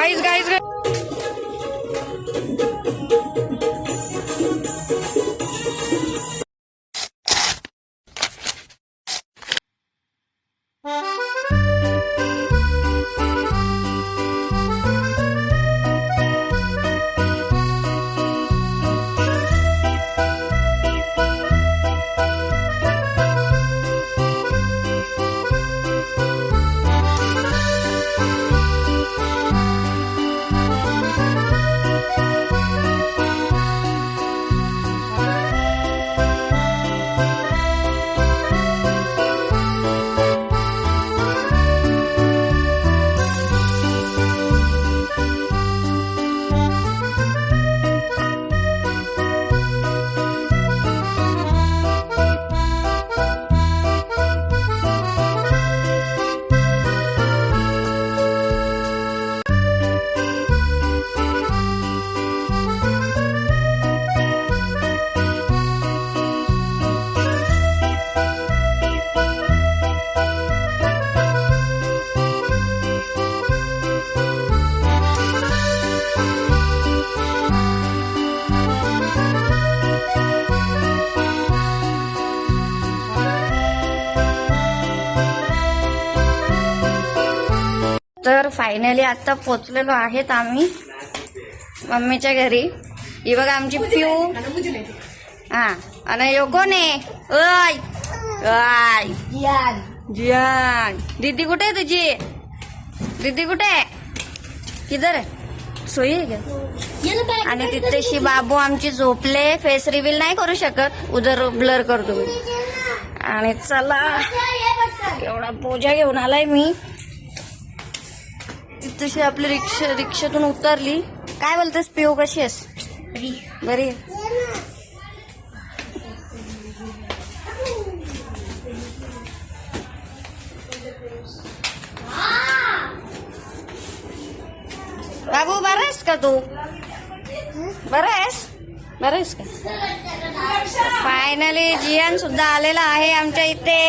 Guys guys तर finally आता पोचलेलो आहेत आम्ही मम्मीच्या घरी. ही बघा आमची पिऊ. हा आणि यो कोण आहे? ओय ओय जियान. दीदी कुठे आहे तुझी? दीदी कुठे आहे? किधर आहे? सोयी आहे का? आणि तिथेशी बाबू आमची झोपले. फेस रिव्हील नाही करू शकत, उधर ब्लर करतो मी. आणि चला एवढा पोजा घेऊन आलाय मी. तशी आपली रिक्षातून उतरली. काय बोलतेस पिऊ, कशी आहेस? बरी. बाबू बरा आहेस का तू? बरा आहेस? बरं आहेस का? फायनली जियान सुद्धा आलेला आहे आमच्या इथे.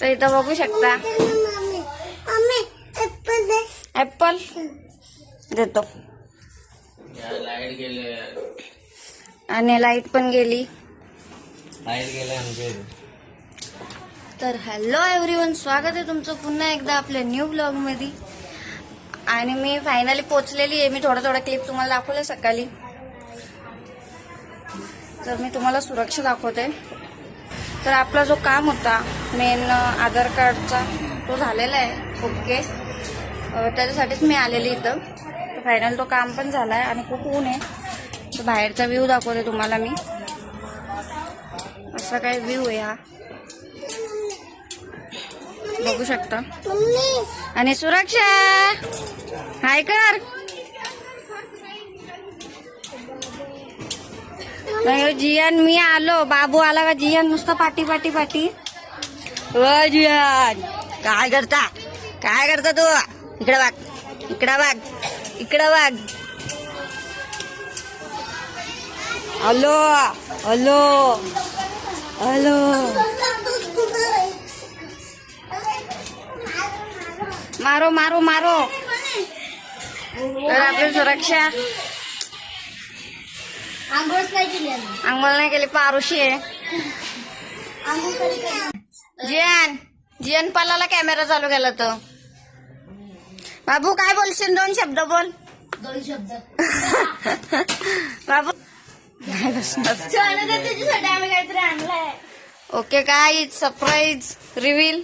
तर इथं बघू शकता. ऍपल देतो. आणि लाईट पण गेली. तर हॅलो एव्हरीवन, स्वागत आहे तुमचं पुन्हा एकदा आपल्या न्यू ब्लॉग मध्ये. आणि मी फायनली पोचलेली आहे. मी थोडा क्लिप तुम्हाला दाखवले सकाळी. तर मी तुम्हाला सुरक्षा दाखवते. तर आपला जो काम होता मेन आधार कार्डचा, तो झालेला आहे ओके. त्याच्यासाठीच मी आलेली इथं. तर फायनल तो काम पण झाला आहे. आणि खूप ऊन आहे. तर बाहेरचा व्ह्यू दाखवते तुम्हाला मी. असा काय व्ह्यू आहे हा, बघू शकता. आणि सुरक्षा हाय कर. नाही जियान, मी आलो. बाबू आला का जियान नुसतं पाटी पाटी पाटी. जियान काय करता? काय करता तू? इकडे बघ, इकडे बघ, इकडे बघ. Hello hello hello. मारो मारो मारो. तर आपली सुरक्षा आंघोळ नाही केली, पारुशी आहे. जियान पालाला कॅमेरा चालू केला तर. बाबू काय बोलशील? 2 शब्द बोल. 2 शब्द बाबू तुझ्यासाठी आम्ही काहीतरी आणलंय. ओके काय surprise reveal.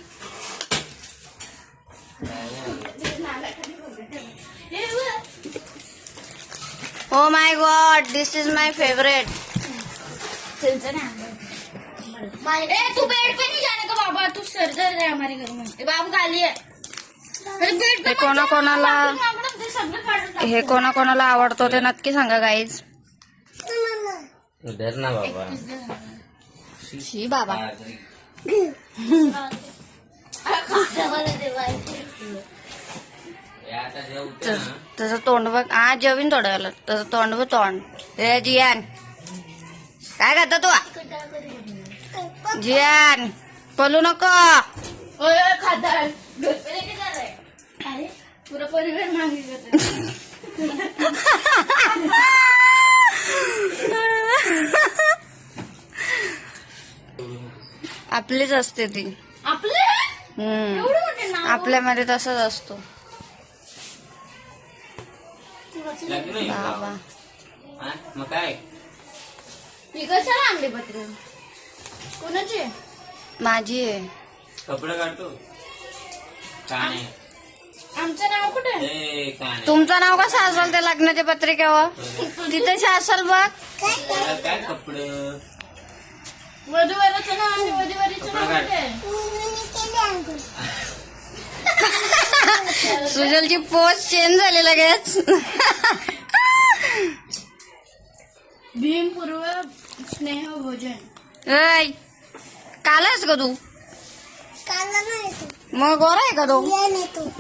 Oh my god, this is my favourite. तू बेड पे नहीं जाने का बाबा, तू सर दर्द है हमारे घर में. बाबू खाली है. बेड पे हे कोणाकोणाला आवडतो ते नक्की सांगा गाईज. ना बाबा. शी बाबा. तसं तोंड बघ. आज जेवीन थोडं वेळाला. तसं तोंड बघ, तोंड. हे जियान काय करता तू? जियान पळू नको. ओय खादार घरपे लेके जा रहे अरे पूरा परिवार मागे करते आपलीच असते ती. आपले एवढं मोठे नाव आपल्यामध्ये तसंच असतो लग्न आहे का? बाबा. हा? मग काय ही कशाला आणली पत्रे कोणाची आहे? माझी आहे. कपडे काढतो का नाही आमचं नाव कुठे आहे? ए, का नाही तुमचं नाव कसं असेल त्या लग्नाच्या पत्रिकेवर? तिथेच असेल बघ. त्याला काय कपडे वधूवराचं नाव आणि वधूवरीचं नाव कपडे कुठे आहे? सुजलची पोस्ट चेंज झाली लगेच. भीम पूर्व स्नेह भोजन ऐ, कालायस का तू? मग गोरा आहे का तो?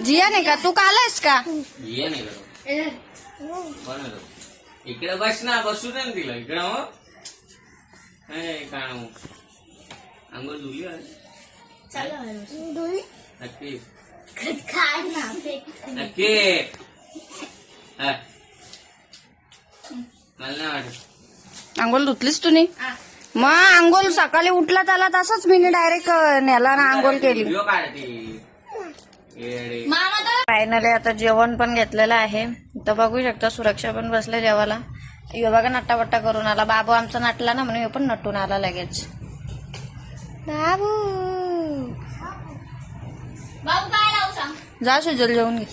जिया नाही का? तू कालायस का? ये नाही करू बनवतो इकडे बस ना बसू दे ना तिला इकडे हो काय अंघोळ धुली चालू नक्की काय ना नक्की हा. मला नाही वाटत आंघोळ धुतलीस तुम्ही? मग आंघोळ सकाळी उठला त्याला तसंच मी डायरेक्ट नेला ना आंघोळ केली. व्हिडिओ काढते येडे. मामा तर फायनली आता जेवण पण घेतलेलं आहे. इथं बघू शकता सुरक्षा पण बसले जेवायला. यो बघा नट्टापट्टा करून आला. बाबू आमचा नटला ना म्हणून ह्यो पण नटून आला लगेच. बाबू बाबू काय लावू सांग जा सुजल जेवून घे.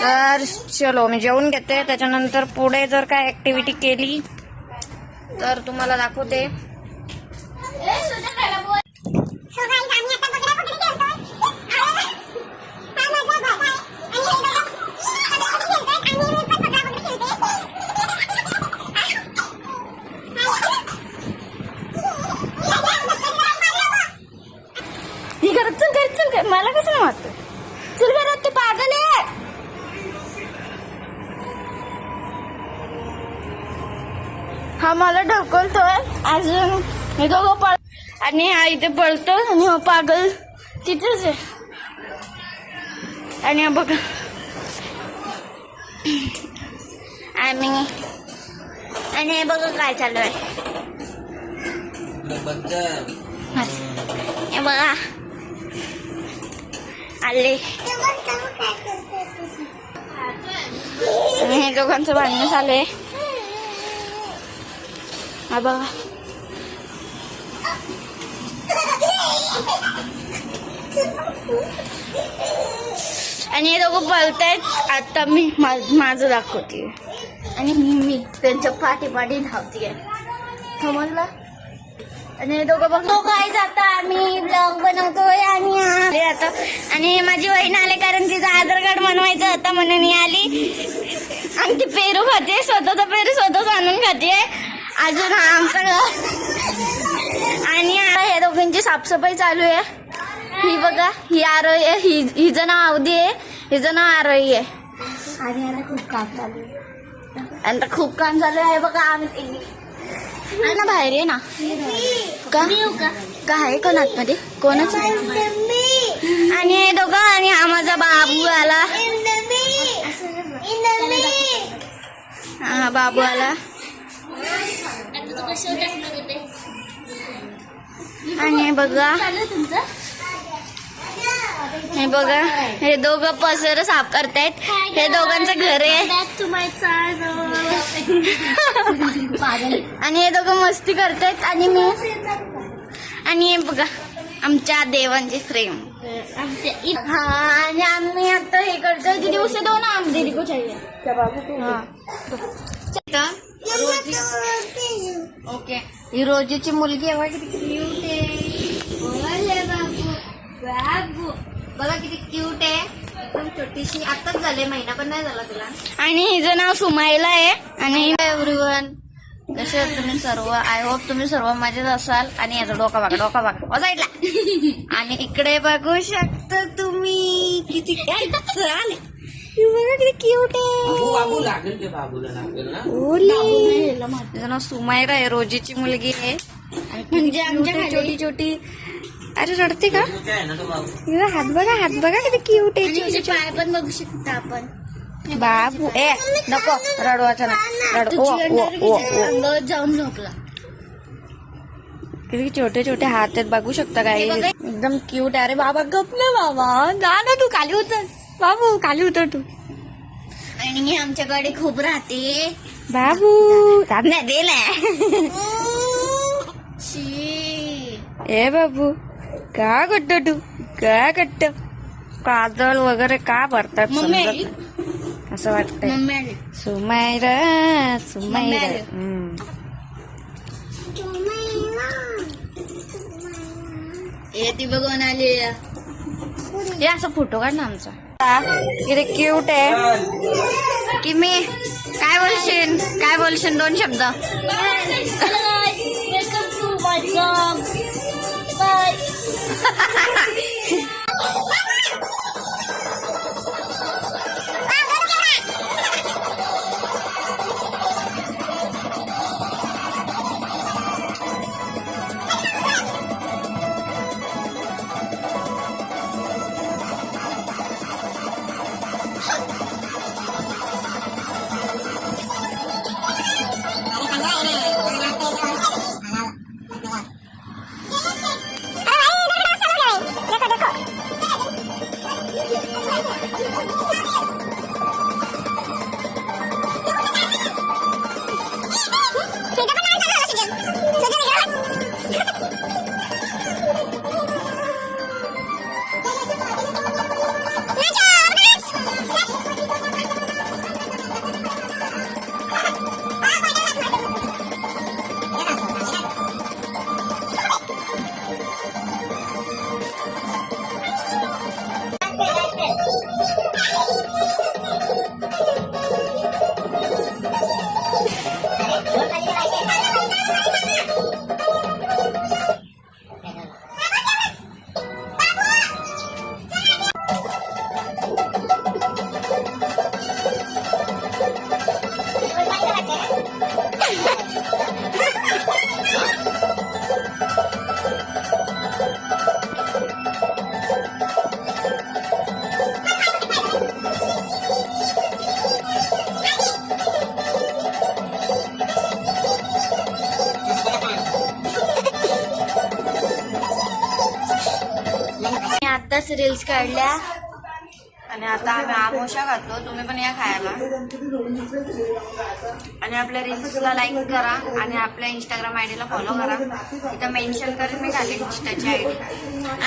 तर चलो मी जेवून घेते. त्याच्यानंतर पुढे जर काय ऍक्टिव्हिटी केली तर तुम्हाला दाखवते. ए सुजल खायला बोल ही करत चल कर मला कसं नाही वाटतं. चल करत ते पागल आहे. हा मला ढकलतोय अजून हे दोघं पळ आणि हा इथे पळतो आणि हा पागल तिथेच आहे. आणि हा बघा आम्ही आणि हे बघा काय चालू आहे. हे बघा आले आणि हे दोघांचं भांडण चालू आहे. हा बघा आणि हे दोघं पळतायत. आता मी माझं दाखवते आणि मी त्यांच्या पाठी धावतीये. समजलं? आणि हे दोघं बघतो काय जाता आम्ही ब्लॉग बनवतोय आणि आले आता. आणि माझी बहीण आले कारण तिचं आधार कार्ड बनवायचं होतं म्हणून ही आली. आणि ती पेरू खाते. स्वतःचा पेरू स्वतःच आणून खाते. अजून हा आमचं घर आणि हे दोघांची साफसफाई चालू आहे. ही बघा ही आरोही आहे. हिचं नाव अवधी आहे. हिचं नाव आरोही आहे. आणि आता खूप काम चालू आहे. आता खूप काम चालू आहे. बघा आम्ही ना बाहेर आहे ना का आहे कोण आतमध्ये कोणच आणि हे दोघं आणि हा माझा बाबू आला. हा बाबू आला आणि हे बघा हे बघा हे दोघं पसर साफ करतायत. हे दोघांचं घर आहे आणि हे दोघं मस्ती करतायत. आणि मी आणि हे बघा आमच्या देवांची फ्रेम. हा आणि आम्ही आता हे करतोय. दीदी उसे दो ना आम दीदी को चाहिए. ओके ही रोजीची मुलगी आहे. किती क्यूट आहे. बाबू बघा किती क्यूट आहे. एकदम छोटीशी. आताच झाले महिना पण नाही झाला तिला. आणि हिचं नाव सुमाईला आहे. आणि एव्हरीवन कसे तुम्ही सर्व. आय होप तुम्ही सर्व मजेत असाल. आणि याचा डोका बघा साईडला. आणि इकडे बघू शकता तुम्ही किती चालेल. बघा किती क्यूट आहे. बाबू लागेल ते बाबूला लागेल ना. तिचं नाव सुमायरा आहे. रोजीची मुलगी आहे. म्हणजे आमच्या छोटी अरे रडते का? मोठा आहे ना तो बाबू. हिला हात बघा किती क्यूट आणि आहे. हिचे पाय पण बघू शकता आपण. बाबू ए नको रडवायचं ना रड तो ओ ओ ओ ओ. अंगावर जाऊन झोपला. किती छोटे छोटे हात आहेत बघू शकता काय हे बघा. एकदम क्यूट. अरे बाबा गप ना बाबा जा ना तू खाली उतर बाबू खाली उतर तू. आणि हे आमच्याकडे खूप राहते. बाबू नाही दे ना. शी. ए बाबू का करतो तू का करतो काजल वगैरे का भरतात मम्मी समजत आली? नाही. असं वाटतंय मम्मी आली. सुमायरा मम्मी सुमायरा आली. ती बघून आली. हे असं फोटो काढ ना आमचा. किती क्यूट आहे की मी काय बोलशील 2 शब्द. Welcome to my blog. Bye. आताच रील्स काढल्या आणि आता आम्ही आमोशा खातो. तुम्ही पण या खायला आणि आपल्या रील्सला लाईक करा आणि आपल्या इंस्टाग्राम आयडीला फॉलो करा. इथं मेन्शन करेन मी खाली इंस्टाची आयडी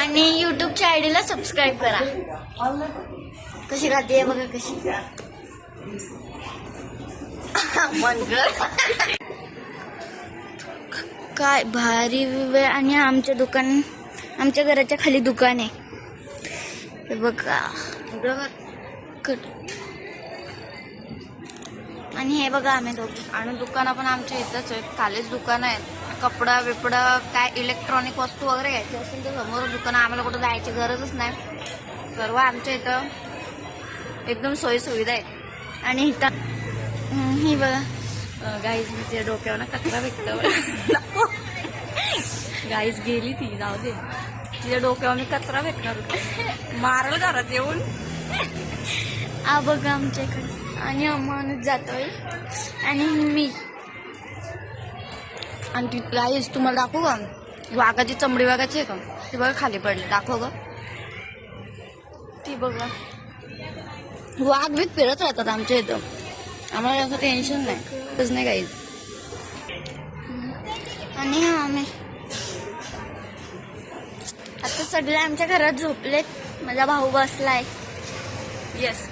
आणि युट्यूबच्या आयडीला सबस्क्राईब करा. कशी खाते बघा कशी. काय भारी वेळ. आणि आमच्या घराच्या खाली दुकान आहे. हे बघा. आणि हे बघा आम्ही दोघी. आणि दुकानं पण आमच्या इथंच आहेत. खालीच दुकानं आहेत. कपडा बिपडा काय इलेक्ट्रॉनिक वस्तू वगैरे घ्यायची असेल तर समोर दुकानं. आम्हाला कुठं जायची गरजच नाही. सर्व आमच्या इथं एकदम सोयी सुविधा आहेत. आणि इथं ही बघा गाईज मी तिच्या डोक्यावर कचरा फेकतो. गाईज गेली ती जाऊ दे. तिच्या डोक्यावर मी कचरा फेकणार होतो. मारल घरात येऊन. हा बघा आमच्या इकडे. आणि माणूस जातोय आणि मी. आणि ती गाईज तुम्हाला दाखवू का वाघाची चमडी वाघाची आहे का ती बघा खाली पडली. दाखव ग. ती बघा वाघ बीक फिरत राहतात आमच्या इथं. आम्हाला असं टेन्शन नाही. तसं नाही गाईज. आणि आम्ही आता सगळे आमच्या घरात झोपलेत. माझा भाऊ बसलाय. येस.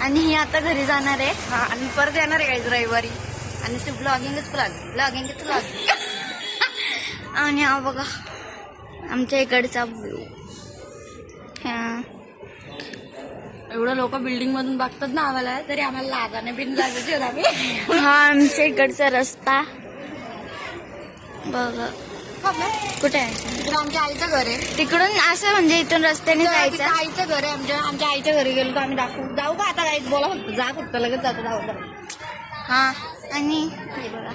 आणि ही आता घरी जाणार आहे. हा आणि परत येणार आहे गाईज रविवारी. आणि ते ब्लॉगिंगच ब्लॉगिंग. आणि हा बघा आमच्या इकडचा व्ह्यू. एवढं लोक बिल्डिंग मधून बघतात ना आम्हाला तरी आम्हाला लागाने बिन लागायचे आम्ही. हा आमच्या इकडचा रस्ता बघा. कुठे आहे? इकडे आमच्या आईचं घर आहे. तिकडून असं म्हणजे इथून रस्त्याने तिथं जायचं. आईचं घर आहे. आमच्या आईच्या घरी गेलो तर आम्ही जाऊ का आता गाईज. बोला फक्त जा फक्त लगेच जातो. जाऊ. हा आणि हे बघा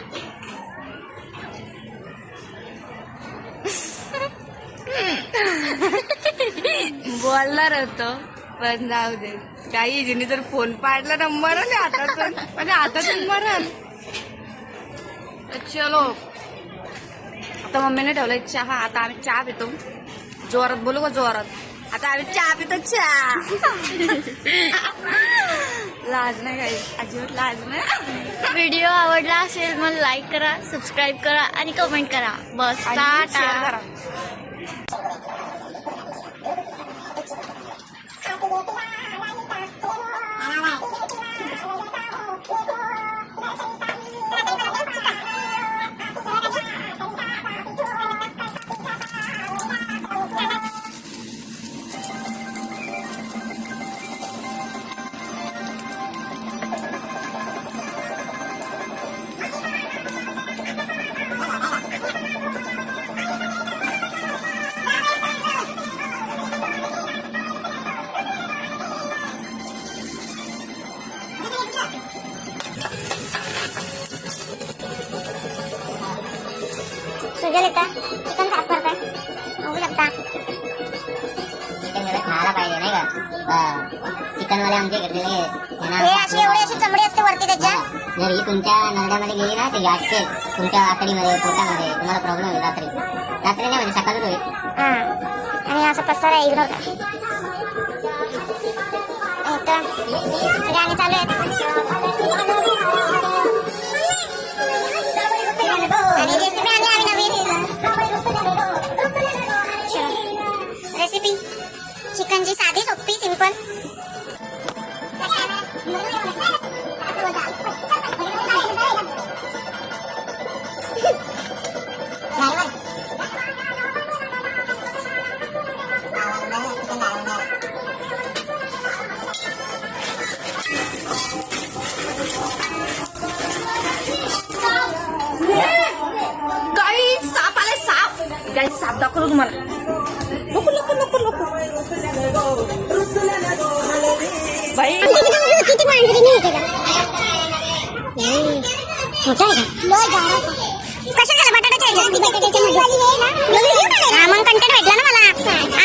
बोलणार होतो पण जाऊ दे. काही जिने जर फोन पाडला ना मरण हातातून, म्हणजे हातातून मरण. चलो आता मम्मीने ठेवलाय चहा. आता आम्ही चहा पितो. जोरात बोलू का? जोरात. आता आम्ही चहा पितो. चहा. लाज नाही काही, अजिबात लाज नाही. व्हिडिओ आवडला असेल मग लाईक करा, सबस्क्राईब करा आणि कमेंट करा. बस टाटा. सुजल येता चिकन साफ करताय बघू शकता. चिकन जरा खायला पाहिजे नाही का? चिकन वाले आमचे घेतलेले हे अशी एवढी अशी चमडी असते वरती त्याच्या. जर ही तुमच्या नरड्यामध्ये गेली ना ते गाठते तुमच्या आतडीमध्ये पोटामध्ये, तुम्हाला प्रॉब्लेम होईल. रात्री रात्री नाही म्हणजे सकाळच होईल. आणि असं पसारा इग्नोर करा. गाणी चालू आहेत आणि रेसिपी आणली आम्ही नवीन. रेसिपी चिकनची साधी सोपी सिंपल. काही साप दाखवतो तुम्हाला. नको नको नको नको बाई. किती मांजरी नाही येते का? मोठा आहे का? कशा गेला बटाट्याच्या मग कंटेंट भेटला ना मला.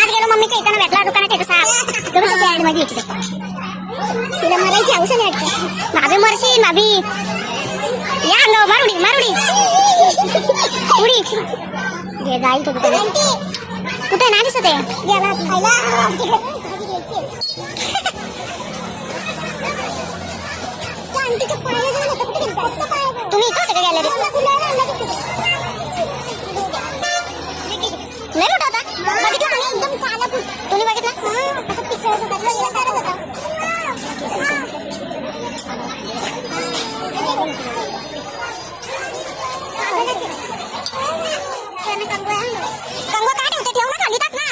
आज गेलो मम्मीच्या इथं भेटला दुकानात साप. तिला मरायची हौस नाही वाटतं. भाभी मरशील भाभी. या अंगावर मारुडी मारुडी उडी. हे जाईल तो कुठे नाही दिसत आहे. तुम्ही इकडे होते का गॅलरीत? नाही मोठा होता. तुम्ही बघितला कंगवा काय ठेवते? ठेव ना खाली टाक ना.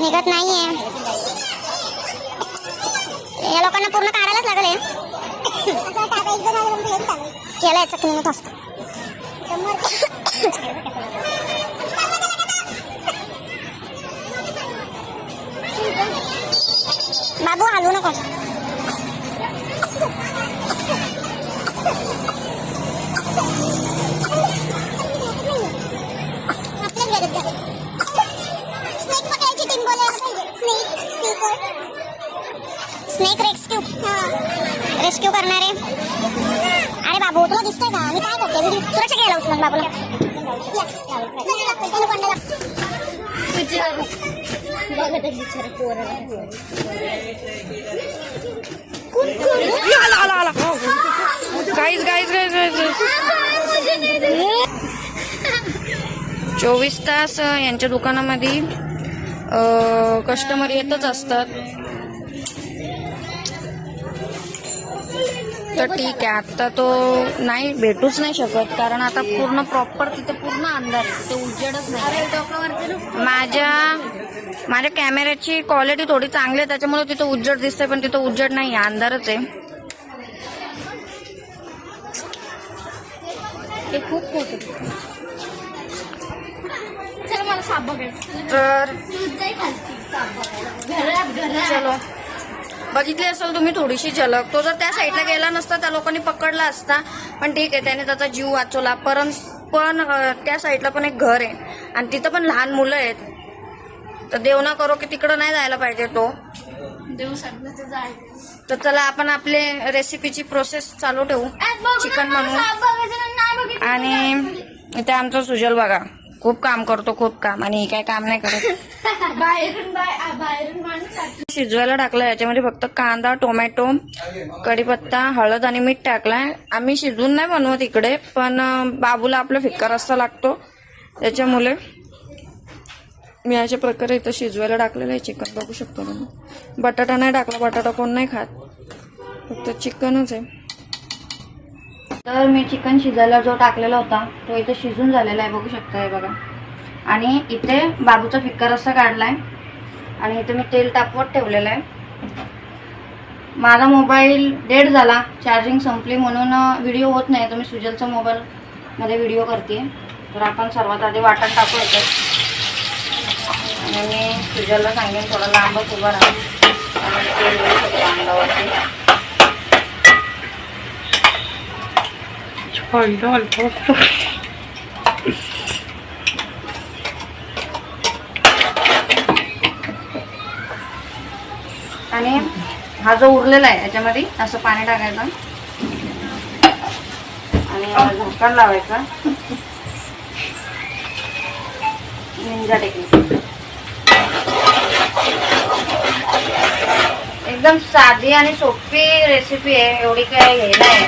निघत नाहीये. या लोकांना पूर्ण काढायलाच लागले. केलाय चकलीनं असत. बाबू हलवू नको. स्नेक रेस्क्यू करणारे. अरे बाबू तुला दिसतंय का मी काय करते? सुरक्षा घ्यायला उचलून बाबूला. गाईज 24 तास यांच्या दुकानामध्ये कस्टमर येतच असतात. तर ठीक आहे, आता तो नाही भेटूच नाही शकत कारण आता पूर्ण प्रॉपर तिथे पूर्ण अंधार आहे, तिथे उजेडच नाही. माझ्या कॅमेऱ्याची क्वालिटी थोडी चांगली आहे त्याच्यामुळे तिथं उजेड दिसतंय, पण तिथं उजेड नाही आहे, अंधारच आहे. ते खूप मोठं. चल मला साप बघायचं. तर चलो बघितली असेल तुम्ही थोडीशी झलक. तो जर त्या साईडला गेला नसता त्या लोकांनी पकडला असता, पण ठीक आहे त्याने त्याचा जीव वाचवला. पण त्या साईडला पण एक घर आहे आणि तिथं पण लहान मुलं आहेत. तर देव ना करो की तिकडं नाही जायला पाहिजे तो. देऊ सांगितलं जायचं. तर चला आपण आपले रेसिपीची प्रोसेस चालू ठेवू चिकन म्हणून. आणि इथे आमचा सुजल बघा खूप काम करतो, खूप काम. आणि काय काम नाही करत. बाहेरून माणूस शिजवायला टाकलं. याच्यामध्ये फक्त कांदा, टोमॅटो, कढीपत्ता, हळद आणि मीठ टाकलाय. आम्ही शिजवून नाही बनवत इकडे, पण बाबूला आपला फिक्का रस्सा लागतो त्याच्यामुळे मी अशा प्रकारे इथं शिजवायला टाकलेलं आहे चिकन. बघू शकतो तुम्ही. बटाटा नाही टाकला, बटाटा कोण नाही खात, फक्त चिकनच आहे. तर मी चिकन शिजायला जो टाकलेला होता तो इथे शिजून झालेला आहे, बघू शकता. हे बघा. आणि इथे बाबूचा फिक्का रस्सा काढलाय आणि इथे मी तेल तापवत ठेवलेलं आहे. माझा मोबाईल डेड झाला, चार्जिंग संपली, म्हणून व्हिडिओ होत नाही. तर मी सुजलचा मोबाईलमध्ये व्हिडिओ करते. तर आपण सर्वात आधी वाटण टाकू येते आणि मी सुजलला सांगेन थोडा लांबच उभा राहा, तेल येऊ शकतो अंगावरती. आणि हा जो उरलेला आहे याच्यामध्ये असं पाणी टाकायचं आणि झाकण लावायचं. Ninja technique. एकदम साधी आणि सोपी रेसिपी आहे, एवढी काय हे नाही.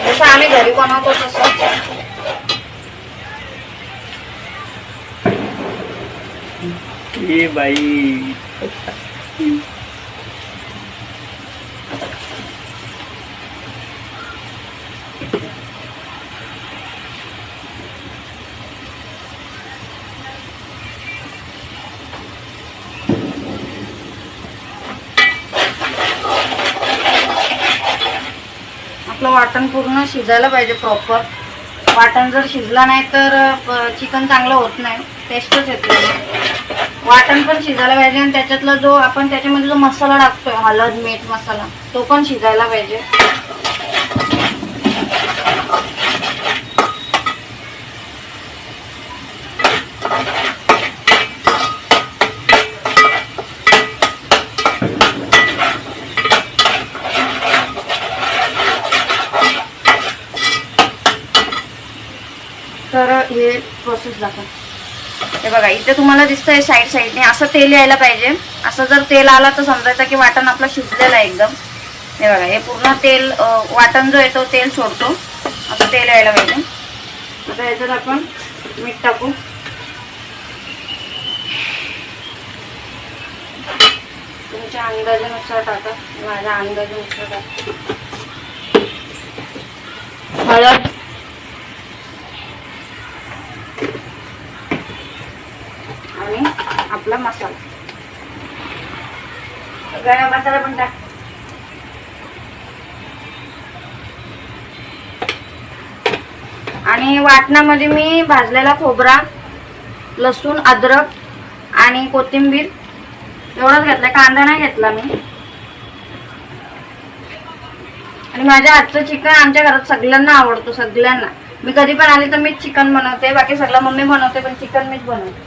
जसं आम्ही घरी बनवतो तसं. ये बाई आपलं वाटण पूर्ण शिजायला पाहिजे प्रॉपर. वाटण जर शिजला नाही तर चिकन चांगलं होत नाही, टेस्टच येत नाही. वाटण पण शिजायला पाहिजे आणि त्याच्यातला जो आपण त्याच्यामध्ये जो मसाला टाकतोय हळद मीठ मसाला तो पण शिजायला पाहिजे. तर हे प्रोसेस दाखव. हे बघा इथे तुम्हाला दिसतंय साईडने असं तेल यायला पाहिजे. असं जर तेल आला तर समजायचं की वाटण आपलं शिजलेलं आहे एकदम. हे बघा हे पूर्ण तेल वाटण जो येतो तेल सोडतो, असं तेल यायला पाहिजे. आता याच्यात आपण मीठ टाकू. तुमच्या अंदाजानुसार टाका, माझ्या अंदाजानुसार टाका. हळद आणि आपला मसाला, गरम मसाला पण टाक. आणि वाटणामध्ये मी भाजलेला खोबरा, लसूण, अद्रक आणि कोथिंबीर एवढंच घेतलं, कांदा नाही घेतला मी. आणि माझ्या हातचं चिकन आमच्या घरात सगळ्यांना आवडतो, सगळ्यांना. मी कधी पण आले तर मीच चिकन बनवते, बाकी सगळं मम्मी बनवते, पण चिकन मीच बनवते.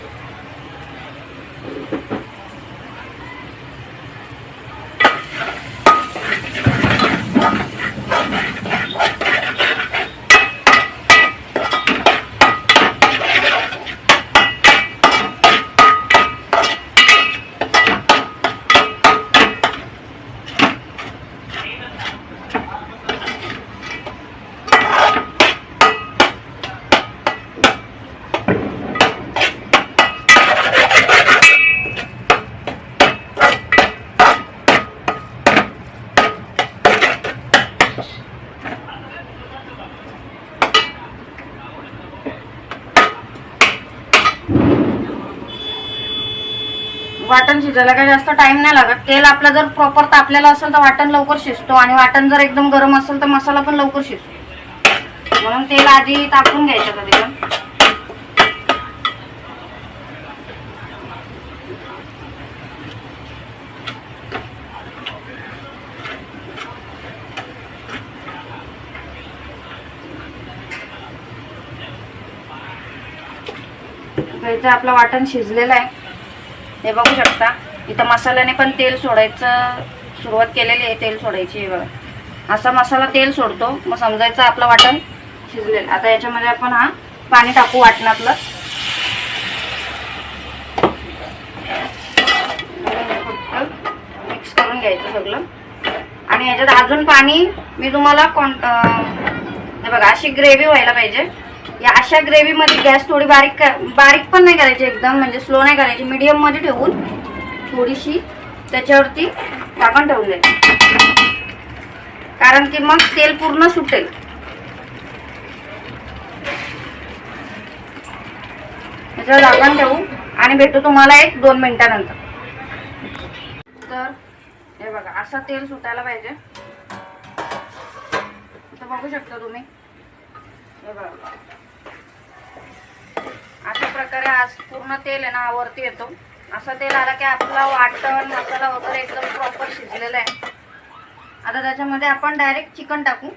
वाटण शिजायला काही जास्त टाइम नाही लागत. तेल आपलं जर प्रॉपर तापलेलं असेल तर वाटण लवकर शिजतो आणि वाटण जर एकदम गरम असेल तर मसाला पण लवकर शिजतो. म्हणून तेल आधी तापून घ्यायचं कधी पण. तर इथं आपलं वाटण शिजलेलं आहे, हे बघू शकता. इथं मसाल्याने पण तेल सोडायचं सुरुवात केलेली आहे, तेल सोडायची आहे बघा. असा मसाला तेल सोडतो, मग समजायचं आपलं वाटण शिजलेलं. आता याच्यामध्ये आपण पाणी टाकू वाटणातलं. मिक्स करून घ्यायचं सगळं. आणि याच्यात अजून पाणी मी तुम्हाला हे बघा, अशी ग्रेव्ही व्हायला पाहिजे. या अशा ग्रेव्हीमध्ये गॅस थोडी बारीक पण नाही करायची एकदम, म्हणजे स्लो नाही करायची, मीडियम मध्ये ठेवून थोडीशी त्याच्यावरती झाकण ठेवून द्यायचं, कारण की मग तेल पूर्ण सुटेल. त्याच्यावर झाकण ठेवू आणि भेटू तुम्हाला 1-2 मिनिटानंतर. तर हे बघा, असं तेल सुटायला पाहिजे. इथं बघू शकता तुम्ही, हे बघा अशा प्रकारे आज पूर्ण तेल आहे ना वरती येतो. असं तेल आला की आपला वाटण मसाला वगैरे एकदम प्रॉपर शिजलेला आहे. आता त्याच्यामध्ये आपण डायरेक्ट चिकन टाकू.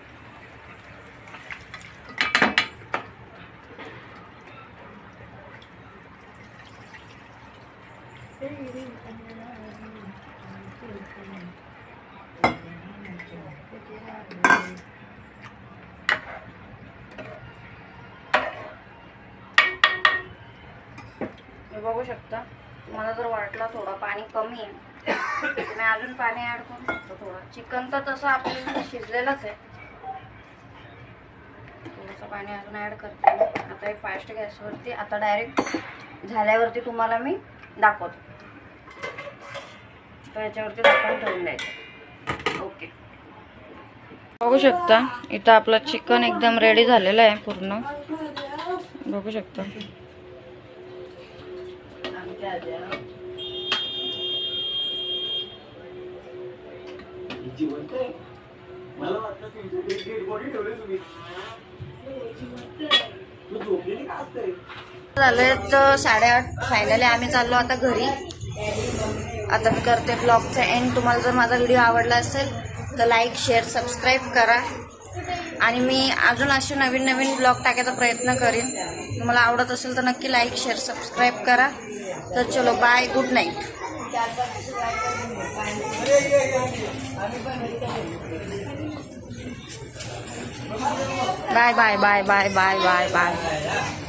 बघू शकता, मला जर वाटला थोडा पाणी कमी आहे तर मी अजून पाणी ऍड करू शकतो थोडं. चिकन तर तसं आपल्याला शिजलेलंच आहे, थोडंसं पाणी अजून ऍड करते. आता हे फास्ट गॅसवरती, आता डायरेक्ट झाल्यावरती तुम्हाला मी दाखवतो. तर याच्यावरती झाकण ठेवून द्यायचं. ओके, बघू शकता इथं आपलं चिकन एकदम रेडी झालेलं आहे पूर्ण, बघू शकता. झाले तर 8:30. फायनली आम्ही चाललो आता घरी. आता मी करते ब्लॉगचा एंड. तुम्हाला जर माझा व्हिडिओ आवडला असेल तर लाईक, शेअर, सबस्क्राईब करा. आणि मी अजून असे नवीन नवीन ब्लॉग टाकायचा प्रयत्न करीन. तुम्हाला आवडत असेल तर नक्की लाईक, शेअर, सबस्क्राईब करा. तर चलो, bye, good night. Bye bye bye bye bye bye bye.